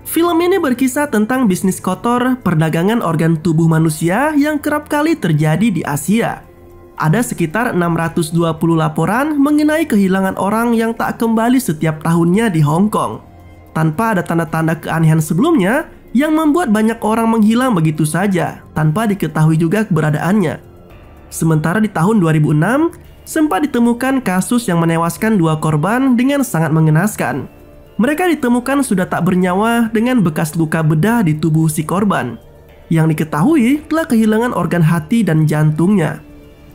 Film ini berkisah tentang bisnis kotor perdagangan organ tubuh manusia yang kerap kali terjadi di Asia. Ada sekitar 620 laporan mengenai kehilangan orang yang tak kembali setiap tahunnya di Hong Kong. Tanpa ada tanda-tanda keanehan sebelumnya yang membuat banyak orang menghilang begitu saja tanpa diketahui juga keberadaannya. Sementara di tahun 2006, sempat ditemukan kasus yang menewaskan 2 korban dengan sangat mengenaskan. Mereka ditemukan sudah tak bernyawa dengan bekas luka bedah di tubuh si korban, yang diketahui telah kehilangan organ hati dan jantungnya.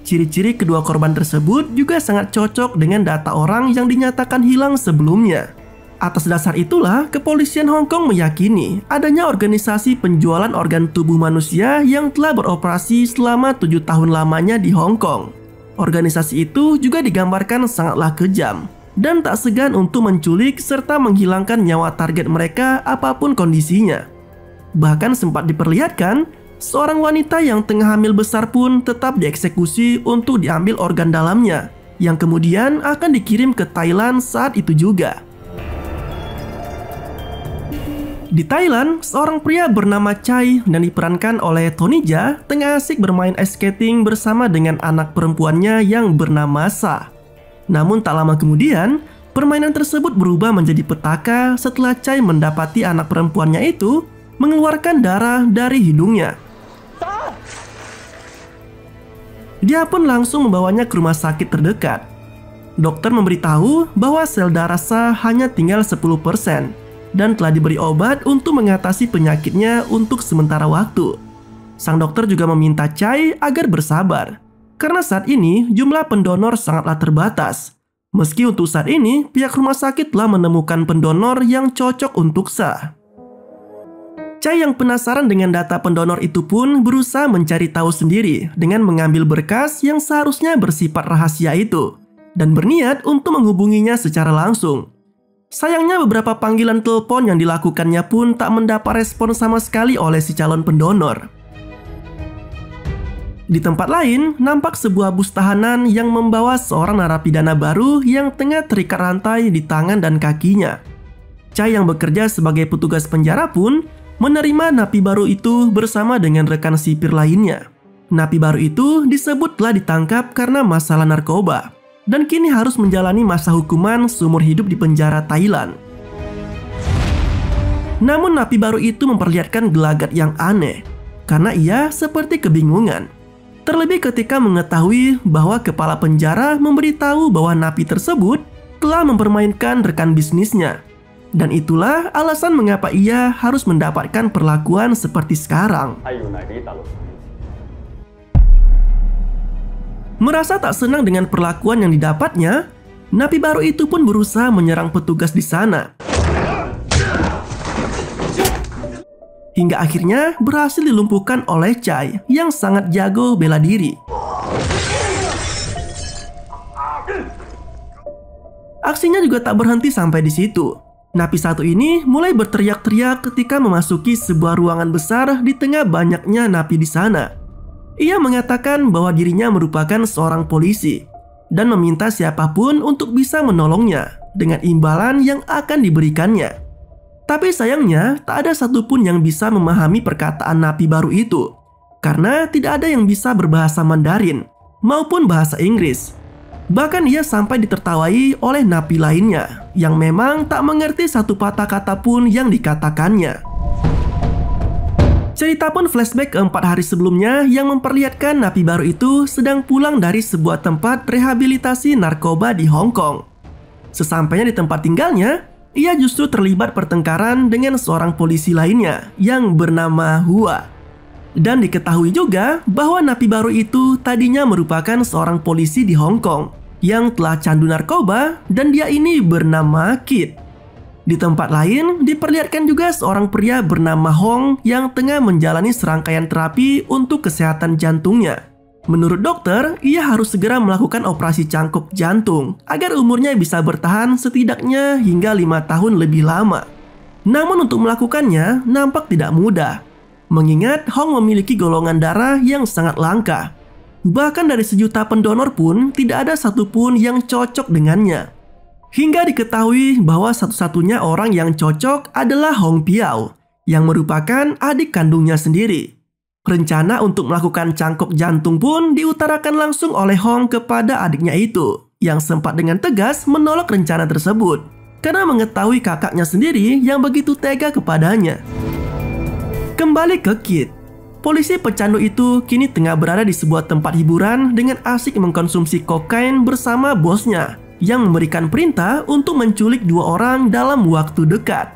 Ciri-ciri kedua korban tersebut juga sangat cocok dengan data orang yang dinyatakan hilang sebelumnya. Atas dasar itulah, kepolisian Hong Kong meyakini adanya organisasi penjualan organ tubuh manusia yang telah beroperasi selama 7 tahun lamanya di Hong Kong. Organisasi itu juga digambarkan sangatlah kejam dan tak segan untuk menculik serta menghilangkan nyawa target mereka apapun kondisinya. Bahkan sempat diperlihatkan, seorang wanita yang tengah hamil besar pun tetap dieksekusi untuk diambil organ dalamnya, yang kemudian akan dikirim ke Thailand saat itu juga. Di Thailand, seorang pria bernama Chai dan diperankan oleh Tony Jaa tengah asik bermain ice skating bersama dengan anak perempuannya yang bernama Sa. Namun tak lama kemudian, permainan tersebut berubah menjadi petaka setelah Chai mendapati anak perempuannya itu mengeluarkan darah dari hidungnya. Dia pun langsung membawanya ke rumah sakit terdekat. Dokter memberitahu bahwa sel darah Sa hanya tinggal 10% dan telah diberi obat untuk mengatasi penyakitnya untuk sementara waktu. Sang dokter juga meminta Chai agar bersabar, karena saat ini jumlah pendonor sangatlah terbatas. Meski untuk saat ini pihak rumah sakit telah menemukan pendonor yang cocok untuk Sa. Chai yang penasaran dengan data pendonor itu pun berusaha mencari tahu sendiri dengan mengambil berkas yang seharusnya bersifat rahasia itu dan berniat untuk menghubunginya secara langsung. Sayangnya beberapa panggilan telepon yang dilakukannya pun tak mendapat respon sama sekali oleh si calon pendonor. Di tempat lain, nampak sebuah bus tahanan yang membawa seorang narapidana baru yang tengah terikat rantai di tangan dan kakinya. Chai yang bekerja sebagai petugas penjara pun menerima napi baru itu bersama dengan rekan sipir lainnya. Napi baru itu disebut telah ditangkap karena masalah narkoba dan kini harus menjalani masa hukuman seumur hidup di penjara Thailand. Namun napi baru itu memperlihatkan gelagat yang aneh karena ia seperti kebingungan. Terlebih ketika mengetahui bahwa kepala penjara memberitahu bahwa napi tersebut telah mempermainkan rekan bisnisnya. Dan itulah alasan mengapa ia harus mendapatkan perlakuan seperti sekarang. Merasa tak senang dengan perlakuan yang didapatnya, napi baru itu pun berusaha menyerang petugas di sana. Hingga akhirnya berhasil dilumpuhkan oleh Chai yang sangat jago bela diri. Aksinya juga tak berhenti sampai di situ. Napi satu ini mulai berteriak-teriak ketika memasuki sebuah ruangan besar di tengah banyaknya napi di sana. Ia mengatakan bahwa dirinya merupakan seorang polisi dan meminta siapapun untuk bisa menolongnya dengan imbalan yang akan diberikannya. Tapi sayangnya tak ada satupun yang bisa memahami perkataan napi baru itu karena tidak ada yang bisa berbahasa Mandarin maupun bahasa Inggris. Bahkan ia sampai ditertawai oleh napi lainnya yang memang tak mengerti satu patah kata pun yang dikatakannya. Cerita pun flashback ke 4 hari sebelumnya yang memperlihatkan napi baru itu sedang pulang dari sebuah tempat rehabilitasi narkoba di Hong Kong. Sesampainya di tempat tinggalnya, ia justru terlibat pertengkaran dengan seorang polisi lainnya yang bernama Hua. Dan diketahui juga bahwa napi baru itu tadinya merupakan seorang polisi di Hong Kong yang telah candu narkoba dan dia ini bernama Kit. Di tempat lain diperlihatkan juga seorang pria bernama Hong yang tengah menjalani serangkaian terapi untuk kesehatan jantungnya. Menurut dokter, ia harus segera melakukan operasi cangkok jantung agar umurnya bisa bertahan setidaknya hingga 5 tahun lebih lama. Namun untuk melakukannya nampak tidak mudah, mengingat Hong memiliki golongan darah yang sangat langka. Bahkan dari 1 juta pendonor pun tidak ada satupun yang cocok dengannya. Hingga diketahui bahwa satu-satunya orang yang cocok adalah Hong Piao, yang merupakan adik kandungnya sendiri. Rencana untuk melakukan cangkok jantung pun diutarakan langsung oleh Hong kepada adiknya itu, yang sempat dengan tegas menolak rencana tersebut, karena mengetahui kakaknya sendiri yang begitu tega kepadanya. Kembali ke Kit. Polisi pecandu itu kini tengah berada di sebuah tempat hiburan dengan asik mengkonsumsi kokain bersama bosnya, yang memberikan perintah untuk menculik 2 orang dalam waktu dekat.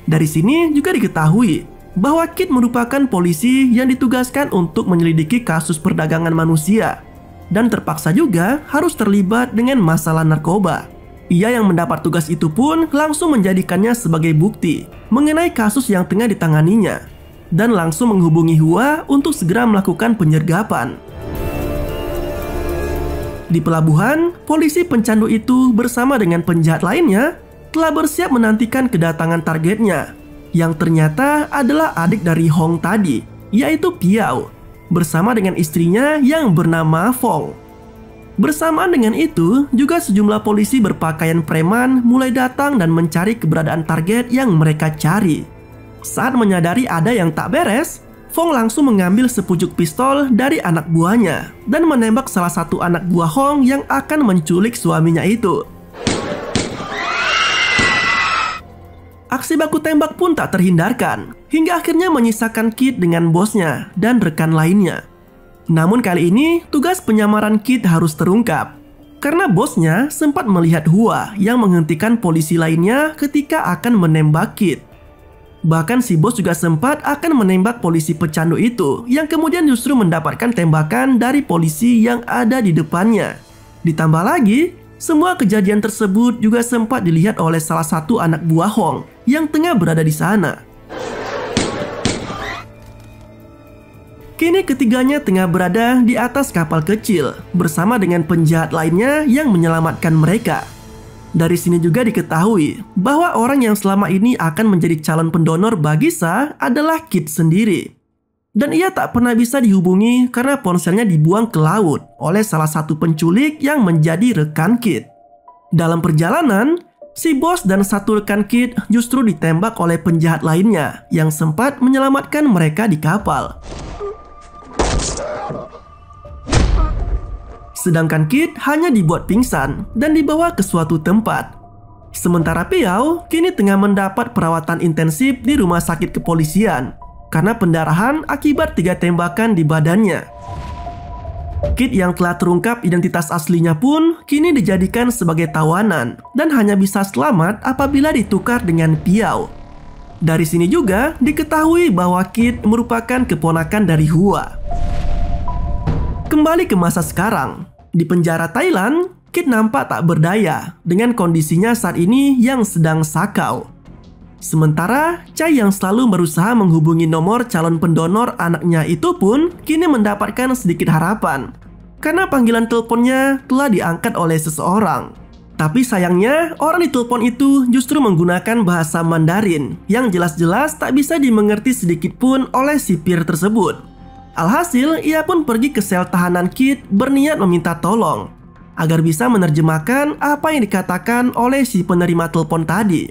Dari sini juga diketahui bahwa Kit merupakan polisi yang ditugaskan untuk menyelidiki kasus perdagangan manusia dan terpaksa juga harus terlibat dengan masalah narkoba. Ia yang mendapat tugas itu pun langsung menjadikannya sebagai bukti mengenai kasus yang tengah ditanganinya dan langsung menghubungi Hua untuk segera melakukan penyergapan. Di pelabuhan, polisi pencandu itu bersama dengan penjahat lainnya telah bersiap menantikan kedatangan targetnya, yang ternyata adalah adik dari Hong tadi, yaitu Piao, bersama dengan istrinya yang bernama Fong. Bersamaan dengan itu, juga sejumlah polisi berpakaian preman mulai datang dan mencari keberadaan target yang mereka cari. Saat menyadari ada yang tak beres, Fong langsung mengambil sepucuk pistol dari anak buahnya dan menembak salah satu anak buah Hong yang akan menculik suaminya itu. Aksi baku tembak pun tak terhindarkan, hingga akhirnya menyisakan Kit dengan bosnya dan rekan lainnya. Namun kali ini, tugas penyamaran Kit harus terungkap, karena bosnya sempat melihat Hua yang menghentikan polisi lainnya ketika akan menembak Kit. Bahkan si bos juga sempat akan menembak polisi pecandu itu, yang kemudian justru mendapatkan tembakan dari polisi yang ada di depannya. Ditambah lagi, semua kejadian tersebut juga sempat dilihat oleh salah satu anak buah Hong yang tengah berada di sana. Kini ketiganya tengah berada di atas kapal kecil bersama dengan penjahat lainnya yang menyelamatkan mereka. Dari sini juga diketahui bahwa orang yang selama ini akan menjadi calon pendonor bagi Sa adalah Kit sendiri. Dan ia tak pernah bisa dihubungi karena ponselnya dibuang ke laut oleh salah satu penculik yang menjadi rekan Kit. Dalam perjalanan, si bos dan satu rekan Kit justru ditembak oleh penjahat lainnya yang sempat menyelamatkan mereka di kapal. Sedangkan Kit hanya dibuat pingsan dan dibawa ke suatu tempat. Sementara Piao kini tengah mendapat perawatan intensif di rumah sakit kepolisian karena pendarahan akibat 3 tembakan di badannya. Kit yang telah terungkap identitas aslinya pun kini dijadikan sebagai tawanan dan hanya bisa selamat apabila ditukar dengan Piao. Dari sini juga diketahui bahwa Kit merupakan keponakan dari Hua. Kembali ke masa sekarang, di penjara Thailand, Kit nampak tak berdaya dengan kondisinya saat ini yang sedang sakau. Sementara Chai yang selalu berusaha menghubungi nomor calon pendonor anaknya itu pun kini mendapatkan sedikit harapan karena panggilan teleponnya telah diangkat oleh seseorang. Tapi sayangnya orang di telepon itu justru menggunakan bahasa Mandarin yang jelas-jelas tak bisa dimengerti sedikit pun oleh sipir tersebut. Alhasil, ia pun pergi ke sel tahanan Kit berniat meminta tolong agar bisa menerjemahkan apa yang dikatakan oleh si penerima telepon tadi.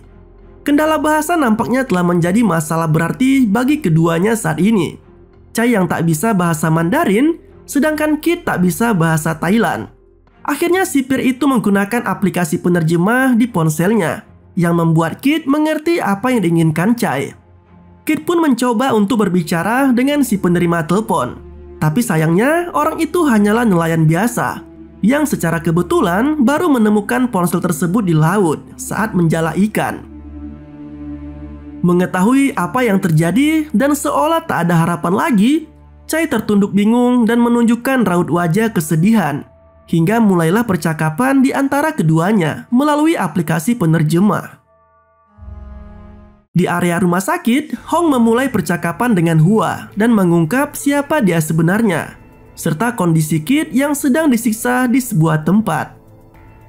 Kendala bahasa nampaknya telah menjadi masalah berarti bagi keduanya saat ini. Chai yang tak bisa bahasa Mandarin, sedangkan Kit tak bisa bahasa Thailand. Akhirnya sipir itu menggunakan aplikasi penerjemah di ponselnya yang membuat Kit mengerti apa yang diinginkan Chai. Kit pun mencoba untuk berbicara dengan si penerima telepon. Tapi sayangnya orang itu hanyalah nelayan biasa yang secara kebetulan baru menemukan ponsel tersebut di laut saat menjala ikan. Mengetahui apa yang terjadi dan seolah tak ada harapan lagi, Chai tertunduk bingung dan menunjukkan raut wajah kesedihan. Hingga mulailah percakapan di antara keduanya melalui aplikasi penerjemah. Di area rumah sakit, Hong memulai percakapan dengan Hua dan mengungkap siapa dia sebenarnya, serta kondisi Kit yang sedang disiksa di sebuah tempat.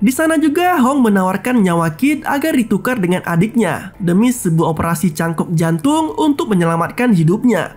Di sana juga Hong menawarkan nyawa Kit agar ditukar dengan adiknya demi sebuah operasi cangkok jantung untuk menyelamatkan hidupnya.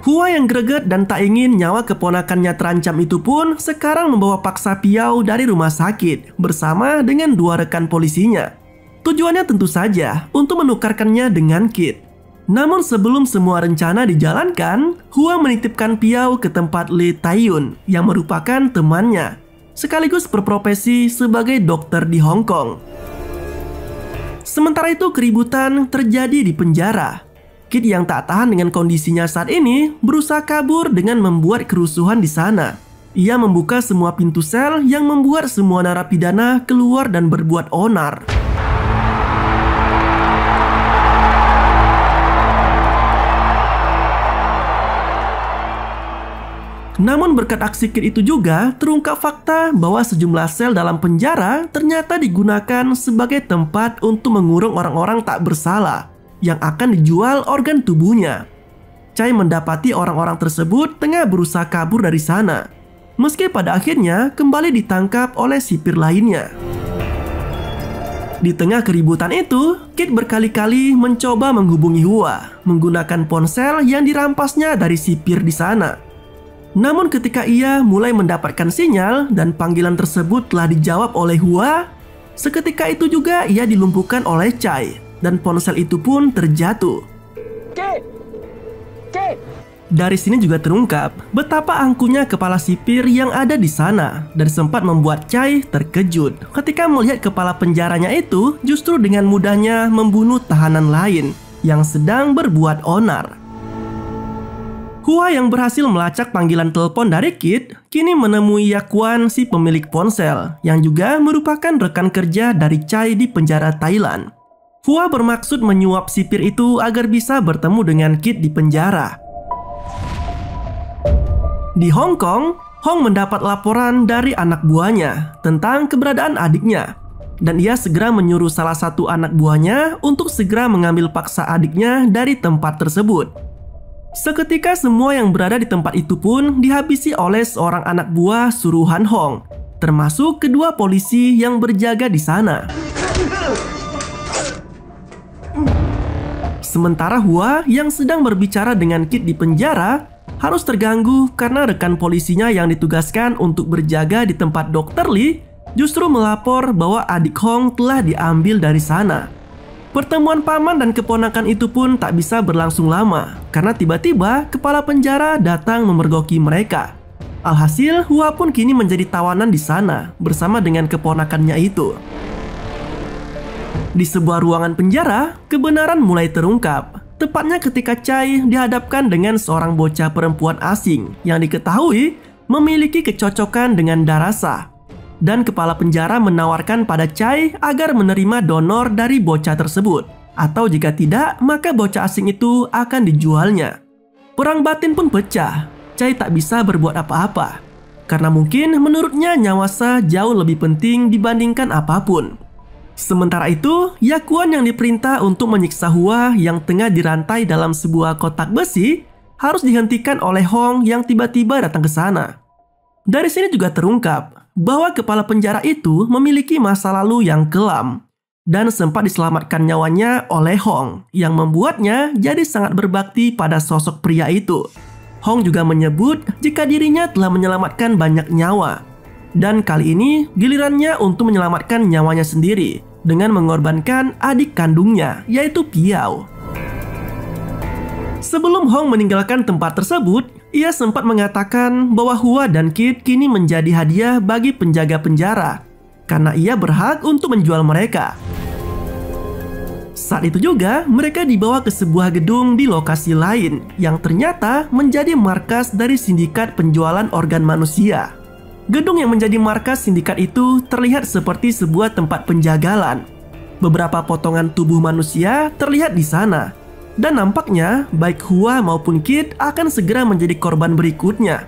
Hua yang greget dan tak ingin nyawa keponakannya terancam itu pun sekarang membawa paksa Piao dari rumah sakit bersama dengan 2 rekan polisinya. Tujuannya tentu saja untuk menukarkannya dengan Kid. Namun sebelum semua rencana dijalankan, Hua menitipkan Piao ke tempat Lee Taiyun yang merupakan temannya, sekaligus berprofesi sebagai dokter di Hong Kong. Sementara itu keributan terjadi di penjara. Kid yang tak tahan dengan kondisinya saat ini berusaha kabur dengan membuat kerusuhan di sana. Ia membuka semua pintu sel yang membuat semua narapidana keluar dan berbuat onar. Namun berkat aksi Kid itu juga terungkap fakta bahwa sejumlah sel dalam penjara ternyata digunakan sebagai tempat untuk mengurung orang-orang tak bersalah yang akan dijual organ tubuhnya. Chai mendapati orang-orang tersebut tengah berusaha kabur dari sana, meski pada akhirnya kembali ditangkap oleh sipir lainnya. Di tengah keributan itu, Kid berkali-kali mencoba menghubungi Hua menggunakan ponsel yang dirampasnya dari sipir di sana. Namun ketika ia mulai mendapatkan sinyal dan panggilan tersebut telah dijawab oleh Hua, seketika itu juga ia dilumpuhkan oleh Chai dan ponsel itu pun terjatuh. Dari sini juga terungkap betapa angkuhnya kepala sipir yang ada di sana dan sempat membuat Chai terkejut ketika melihat kepala penjaranya itu justru dengan mudahnya membunuh tahanan lain yang sedang berbuat onar. Hua yang berhasil melacak panggilan telepon dari Kid kini menemui Yakuan, si pemilik ponsel yang juga merupakan rekan kerja dari Chai di penjara Thailand. Hua bermaksud menyuap sipir itu agar bisa bertemu dengan Kid di penjara. Di Hong Kong, Hong mendapat laporan dari anak buahnya tentang keberadaan adiknya. Dan ia segera menyuruh salah satu anak buahnya untuk segera mengambil paksa adiknya dari tempat tersebut. Seketika semua yang berada di tempat itu pun dihabisi oleh seorang anak buah suruhan Hong, termasuk kedua polisi yang berjaga di sana. Sementara Hua yang sedang berbicara dengan Kid di penjara harus terganggu karena rekan polisinya yang ditugaskan untuk berjaga di tempat Dr. Lee justru melapor bahwa adik Hong telah diambil dari sana. Pertemuan paman dan keponakan itu pun tak bisa berlangsung lama karena tiba-tiba kepala penjara datang memergoki mereka. Alhasil Hua pun kini menjadi tawanan di sana bersama dengan keponakannya itu. Di sebuah ruangan penjara, kebenaran mulai terungkap. Tepatnya ketika Chai dihadapkan dengan seorang bocah perempuan asing yang diketahui memiliki kecocokan dengan Darasa. Dan kepala penjara menawarkan pada Chai agar menerima donor dari bocah tersebut. Atau jika tidak, maka bocah asing itu akan dijualnya. Perang batin pun pecah. Chai tak bisa berbuat apa-apa. Karena mungkin menurutnya nyawa Sa jauh lebih penting dibandingkan apapun. Sementara itu, Yakuan yang diperintah untuk menyiksa Hua yang tengah dirantai dalam sebuah kotak besi harus dihentikan oleh Hong yang tiba-tiba datang ke sana. Dari sini juga terungkap bahwa kepala penjara itu memiliki masa lalu yang kelam dan sempat diselamatkan nyawanya oleh Hong yang membuatnya jadi sangat berbakti pada sosok pria itu. Hong juga menyebut jika dirinya telah menyelamatkan banyak nyawa. Dan kali ini gilirannya untuk menyelamatkan nyawanya sendiri dengan mengorbankan adik kandungnya yaitu Piao. Sebelum Hong meninggalkan tempat tersebut, ia sempat mengatakan bahwa Hua dan Kid kini menjadi hadiah bagi penjaga penjara karena ia berhak untuk menjual mereka. Saat itu juga mereka dibawa ke sebuah gedung di lokasi lain yang ternyata menjadi markas dari sindikat penjualan organ manusia. Gedung yang menjadi markas sindikat itu terlihat seperti sebuah tempat penjagalan. Beberapa potongan tubuh manusia terlihat di sana. Dan nampaknya baik Hua maupun Kid akan segera menjadi korban berikutnya.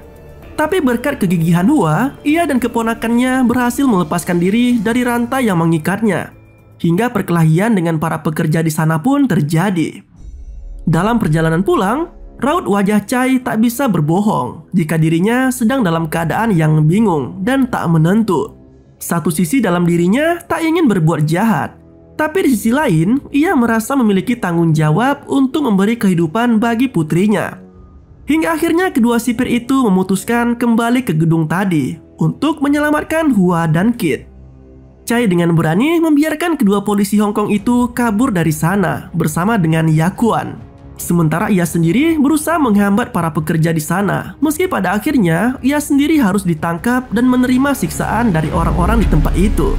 Tapi berkat kegigihan Hua, ia dan keponakannya berhasil melepaskan diri dari rantai yang mengikatnya. Hingga perkelahian dengan para pekerja di sana pun terjadi. Dalam perjalanan pulang, raut wajah Chai tak bisa berbohong jika dirinya sedang dalam keadaan yang bingung dan tak menentu. Satu sisi dalam dirinya tak ingin berbuat jahat, tapi di sisi lain ia merasa memiliki tanggung jawab untuk memberi kehidupan bagi putrinya. Hingga akhirnya kedua sipir itu memutuskan kembali ke gedung tadi untuk menyelamatkan Hua dan Kit. Chai dengan berani membiarkan kedua polisi Hong Kong itu kabur dari sana bersama dengan Yakuan. Sementara ia sendiri berusaha menghambat para pekerja di sana, meski pada akhirnya ia sendiri harus ditangkap dan menerima siksaan dari orang-orang di tempat itu.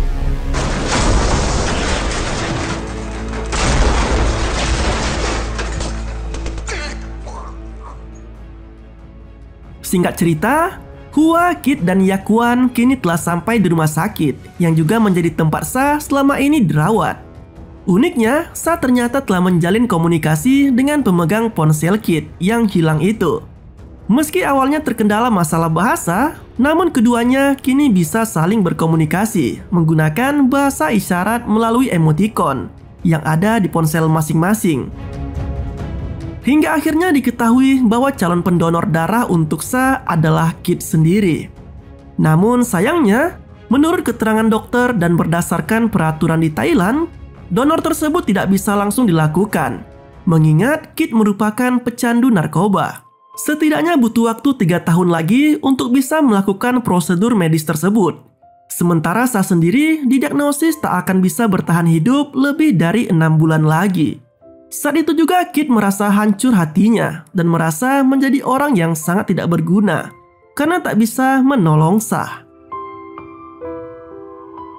Singkat cerita, Hua, Kit, dan Yakuan kini telah sampai di rumah sakit yang juga menjadi tempat Sa selama ini dirawat. Uniknya, Sa ternyata telah menjalin komunikasi dengan pemegang ponsel Kit yang hilang itu. Meski awalnya terkendala masalah bahasa, namun keduanya kini bisa saling berkomunikasi menggunakan bahasa isyarat melalui emoticon yang ada di ponsel masing-masing. Hingga akhirnya diketahui bahwa calon pendonor darah untuk Sa adalah Kit sendiri. Namun sayangnya, menurut keterangan dokter dan berdasarkan peraturan di Thailand, donor tersebut tidak bisa langsung dilakukan, mengingat Kit merupakan pecandu narkoba. Setidaknya butuh waktu 3 tahun lagi untuk bisa melakukan prosedur medis tersebut. Sementara Sa sendiri didiagnosis tak akan bisa bertahan hidup lebih dari 6 bulan lagi. Saat itu juga Kit merasa hancur hatinya dan merasa menjadi orang yang sangat tidak berguna karena tak bisa menolong Sa.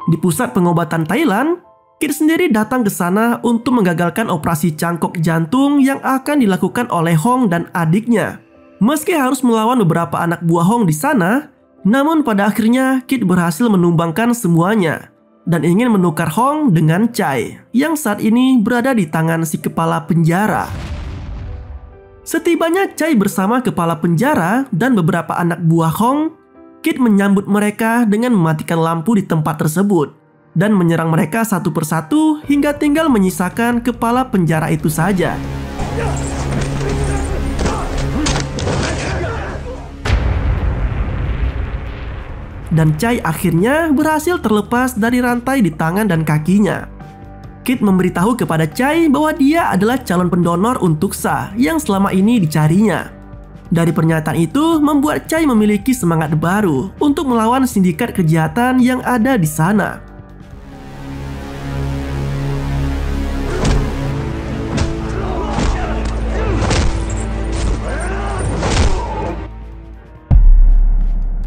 Di pusat pengobatan Thailand, Kit sendiri datang ke sana untuk menggagalkan operasi cangkok jantung yang akan dilakukan oleh Hong dan adiknya. Meski harus melawan beberapa anak buah Hong di sana, namun pada akhirnya Kit berhasil menumbangkan semuanya dan ingin menukar Hong dengan Chai yang saat ini berada di tangan si kepala penjara. Setibanya Chai bersama kepala penjara dan beberapa anak buah Hong, Kit menyambut mereka dengan mematikan lampu di tempat tersebut dan menyerang mereka satu persatu hingga tinggal menyisakan kepala penjara itu saja. Dan Chai akhirnya berhasil terlepas dari rantai di tangan dan kakinya. Kit memberitahu kepada Chai bahwa dia adalah calon pendonor untuk Sa yang selama ini dicarinya. Dari pernyataan itu membuat Chai memiliki semangat baru untuk melawan sindikat kejahatan yang ada di sana.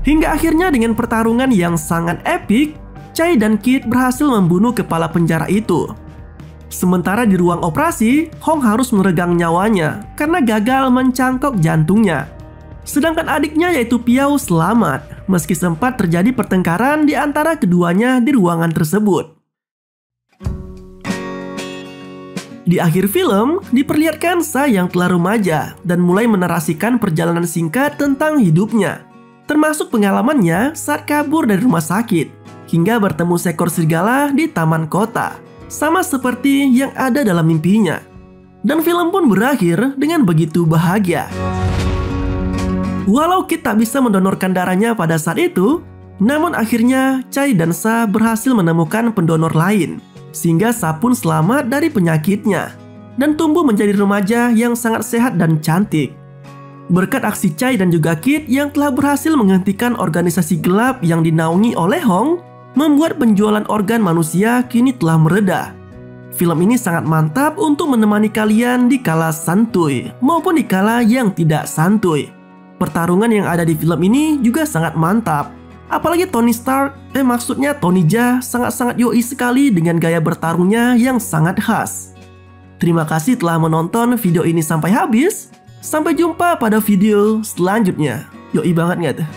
Hingga akhirnya dengan pertarungan yang sangat epik, Chai dan Kit berhasil membunuh kepala penjara itu. Sementara di ruang operasi, Hong harus meregang nyawanya karena gagal mencangkok jantungnya. Sedangkan adiknya yaitu Piao selamat, meski sempat terjadi pertengkaran di antara keduanya di ruangan tersebut. Di akhir film, diperlihatkan Sa yang telah remaja dan mulai menarasikan perjalanan singkat tentang hidupnya, termasuk pengalamannya saat kabur dari rumah sakit hingga bertemu seekor serigala di taman kota, sama seperti yang ada dalam mimpinya. Dan film pun berakhir dengan begitu bahagia. Walau Kit tak bisa mendonorkan darahnya pada saat itu, namun akhirnya Chai dan Sa berhasil menemukan pendonor lain, sehingga Sa pun selamat dari penyakitnya dan tumbuh menjadi remaja yang sangat sehat dan cantik. Berkat aksi Chai dan juga Kit yang telah berhasil menghentikan organisasi gelap yang dinaungi oleh Hong, membuat penjualan organ manusia kini telah mereda. Film ini sangat mantap untuk menemani kalian di kala santuy maupun di kala yang tidak santuy. Pertarungan yang ada di film ini juga sangat mantap. Apalagi Tony Stark, maksudnya Tony Jaa sangat-sangat yoi sekali dengan gaya bertarungnya yang sangat khas. Terima kasih telah menonton video ini sampai habis. Sampai jumpa pada video selanjutnya. Yoi banget nggak tuh?